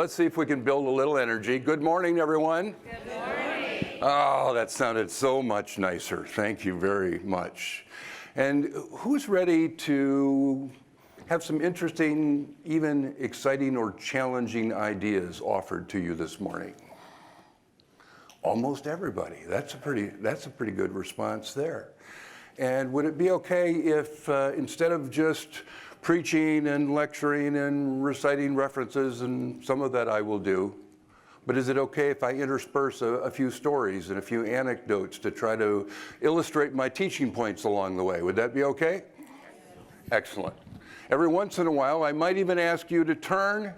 let's see if we can build a little energy. Good morning, everyone. Good morning. Oh, that sounded so much nicer. Thank you very much. And who's ready to have some interesting, even exciting or challenging ideas offered to you this morning? Almost everybody. That's a pretty good response there. And would it be okay if instead of just preaching and lecturing and reciting references, and some of that I will do, but is it okay if I intersperse a few stories and a few anecdotes to try to illustrate my teaching points along the way? Would that be okay? Excellent. Every once in a while, I might even ask you to turn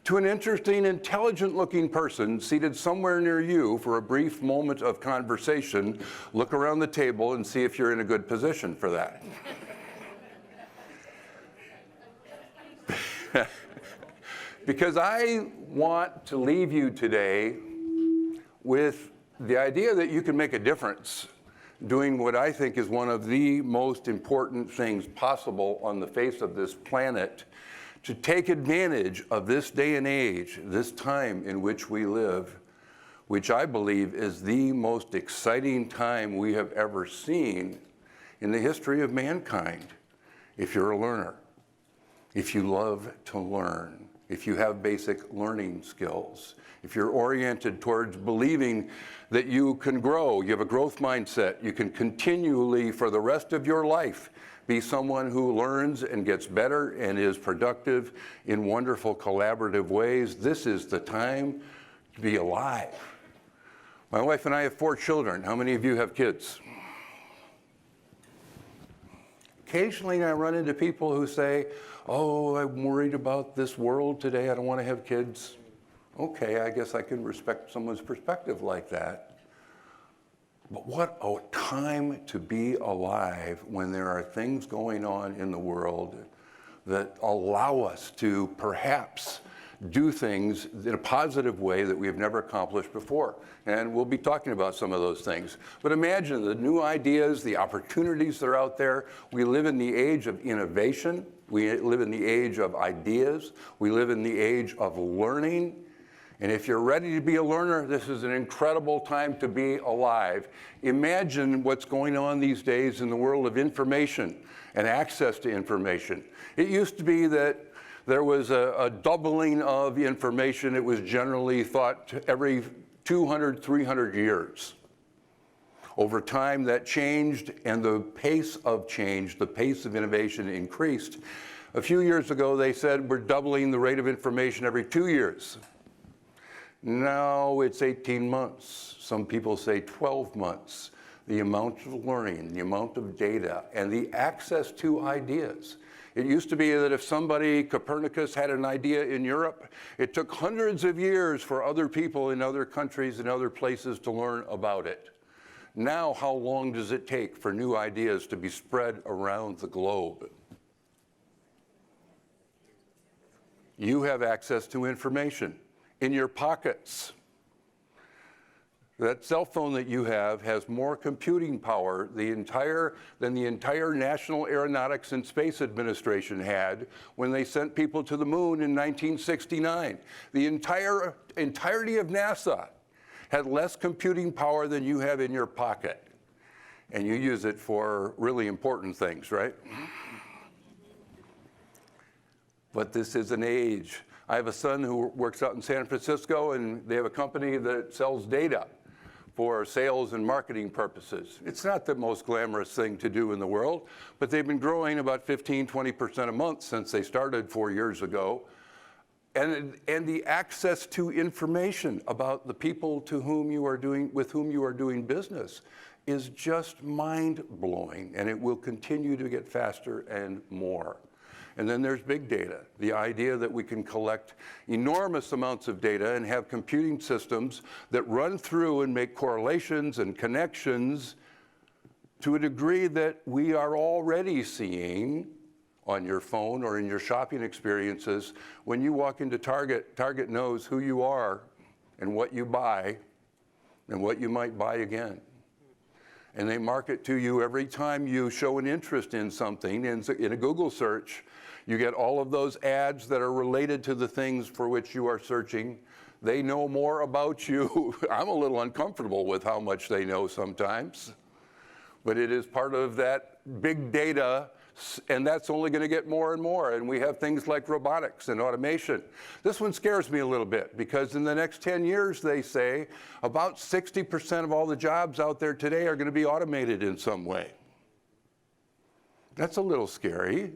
to an interesting, intelligent-looking person seated somewhere near you for a brief moment of conversation. Look around the table and see if you're in a good position for that. Because I want to leave you today with the idea that you can make a difference doing what I think is one of the most important things possible on the face of this planet, to take advantage of this day and age, this time in which we live, which I believe is the most exciting time we have ever seen in the history of mankind. If you're a learner, if you love to learn, if you have basic learning skills, if you're oriented towards believing that you can grow, you have a growth mindset, you can continually, for the rest of your life, be someone who learns and gets better and is productive in wonderful collaborative ways, this is the time to be alive. My wife and I have 4 children. How many of you have kids? Occasionally I run into people who say, oh, I'm worried about this world today, I don't want to have kids. Okay, I guess I can respect someone's perspective like that. But what a time to be alive when there are things going on in the world that allow us to perhaps do things in a positive way that we have never accomplished before. And we'll be talking about some of those things. But imagine the new ideas, the opportunities that are out there. We live in the age of innovation. We live in the age of ideas. We live in the age of learning. And if you're ready to be a learner, this is an incredible time to be alive. Imagine what's going on these days in the world of information and access to information. It used to be that there was a doubling of information. It was generally thought every 200, 300 years. Over time, that changed, and the pace of change, the pace of innovation increased. A few years ago, they said we're doubling the rate of information every 2 years. Now it's 18 months. Some people say 12 months. The amount of learning, the amount of data, and the access to ideas. It used to be that if somebody, Copernicus, had an idea in Europe, it took hundreds of years for other people in other countries and other places to learn about it. Now, how long does it take for new ideas to be spread around the globe? You have access to information in your pockets. That cell phone that you have has more computing power than the entire National Aeronautics and Space Administration had when they sent people to the moon in 1969. The entirety of NASA had less computing power than you have in your pocket. And you use it for really important things, right? But this is an age. I have a son who works out in San Francisco, and they have a company that sells data for sales and marketing purposes. It's not the most glamorous thing to do in the world, but they've been growing about 15, 20% a month since they started 4 years ago. And the access to information about the people with whom you are doing business is just mind-blowing, and it will continue to get faster and more. And then there's big data, the idea that we can collect enormous amounts of data and have computing systems that run through and make correlations and connections to a degree that we are already seeing on your phone or in your shopping experiences. When you walk into Target, Target knows who you are and what you buy and what you might buy again. And they market to you every time you show an interest in something. In a Google search, you get all of those ads that are related to the things for which you are searching. They know more about you. I'm a little uncomfortable with how much they know sometimes. But it is part of that big data, and that's only going to get more and more. And we have things like robotics and automation. This one scares me a little bit because in the next 10 years, they say, about 60% of all the jobs out there today are going to be automated in some way. That's a little scary.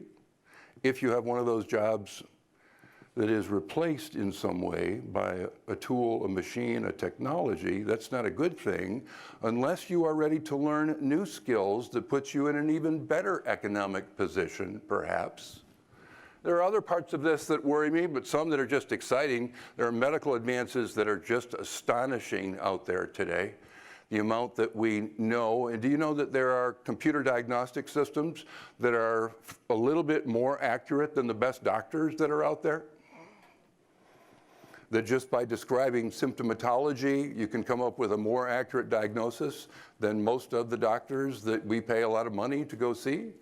If you have one of those jobs that is replaced in some way by a tool, a machine, a technology, that's not a good thing unless you are ready to learn new skills that puts you in an even better economic position, perhaps. There are other parts of this that worry me, but some that are just exciting. There are medical advances that are just astonishing out there today. The amount that we know, and do you know that there are computer diagnostic systems that are a little bit more accurate than the best doctors that are out there? That just by describing symptomatology, you can come up with a more accurate diagnosis than most of the doctors that we pay a lot of money to go see.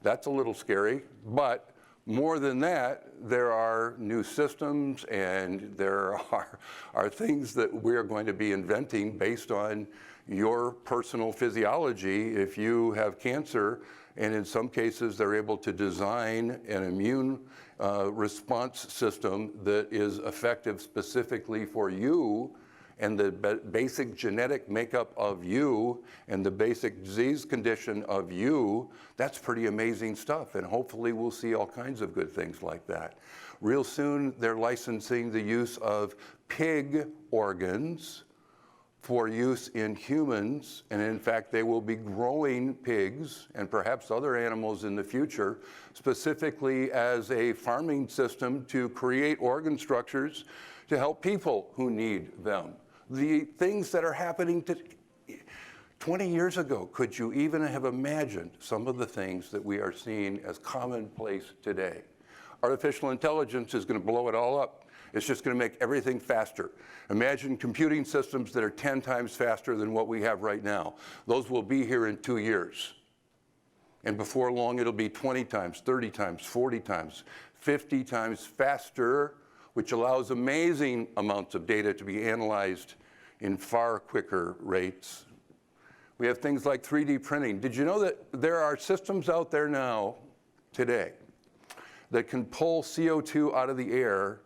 That's a little scary, but more than that, there are new systems and there are things that we're going to be inventing based on your personal physiology. If you have cancer, and in some cases they're able to design an immune response system that is effective specifically for you and the basic genetic makeup of you and the basic disease condition of you, that's pretty amazing stuff. And hopefully we'll see all kinds of good things like that. Real soon, they're licensing the use of pig organs for use in humans, and in fact, they will be growing pigs and perhaps other animals in the future, specifically as a farming system to create organ structures to help people who need them. The things that are happening 20 years ago, could you even have imagined some of the things that we are seeing as commonplace today? Artificial intelligence is going to blow it all up. It's just going to make everything faster. Imagine computing systems that are 10 times faster than what we have right now. Those will be here in 2 years. And before long, it'll be 20 times, 30 times, 40 times, 50 times faster, which allows amazing amounts of data to be analyzed in far quicker rates. We have things like 3D printing. Did you know that there are systems out there now, today, that can pull CO2 out of the air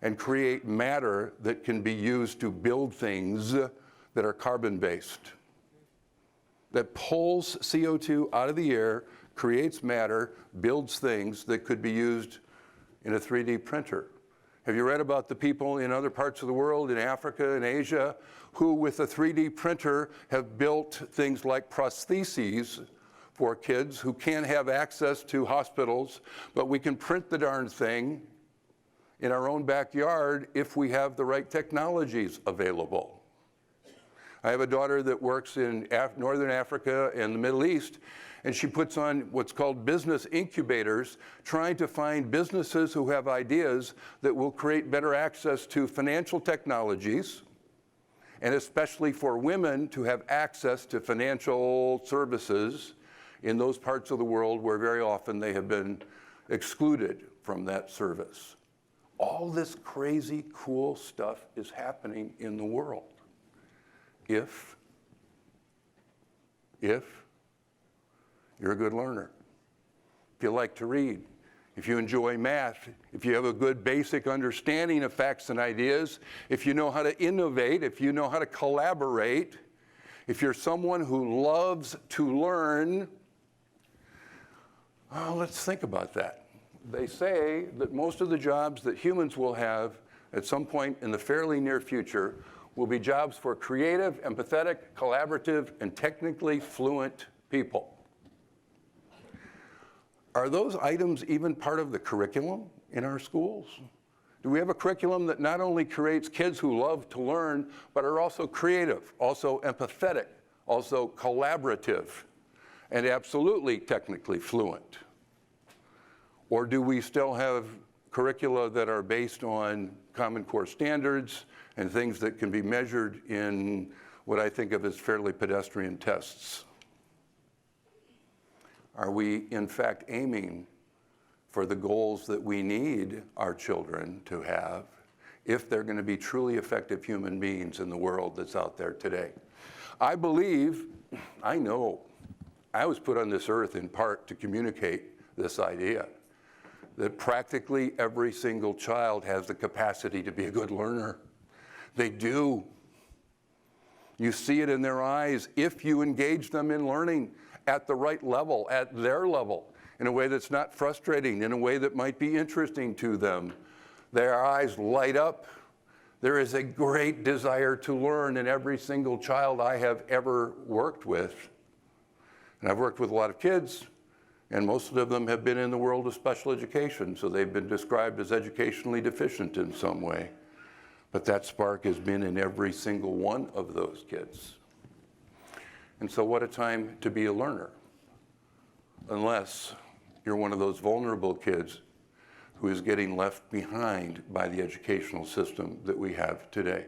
and create matter that can be used to build things that are carbon-based? That pulls CO2 out of the air, creates matter, builds things that could be used in a 3D printer. Have you read about the people in other parts of the world, in Africa and Asia, who with a 3D printer have built things like prostheses for kids who can't have access to hospitals, but we can print the darn thing in our own backyard if we have the right technologies available. I have a daughter that works in Northern Africa and the Middle East, and she puts on what's called business incubators, trying to find businesses who have ideas that will create better access to financial technologies, and especially for women to have access to financial services in those parts of the world where very often they have been excluded from that service. All this crazy, cool stuff is happening in the world. If you're a good learner, if you like to read, if you enjoy math, if you have a good basic understanding of facts and ideas, if you know how to innovate, if you know how to collaborate, if you're someone who loves to learn, let's think about that. They say that most of the jobs that humans will have at some point in the fairly near future will be jobs for creative, empathetic, collaborative, and technically fluent people. Are those items even part of the curriculum in our schools? Do we have a curriculum that not only creates kids who love to learn, but are also creative, also empathetic, also collaborative, and absolutely technically fluent? Or do we still have curricula that are based on Common Core standards and things that can be measured in what I think of as fairly pedestrian tests? Are we, in fact, aiming for the goals that we need our children to have if they're going to be truly effective human beings in the world that's out there today? I believe, I know, I was put on this earth in part to communicate this idea that practically every single child has the capacity to be a good learner. They do. You see it in their eyes if you engage them in learning at the right level, at their level, in a way that's not frustrating, in a way that might be interesting to them. Their eyes light up. There is a great desire to learn in every single child I have ever worked with. And I've worked with a lot of kids, and most of them have been in the world of special education, so they've been described as educationally deficient in some way. But that spark has been in every single one of those kids. And so what a time to be a learner, unless you're one of those vulnerable kids who is getting left behind by the educational system that we have today.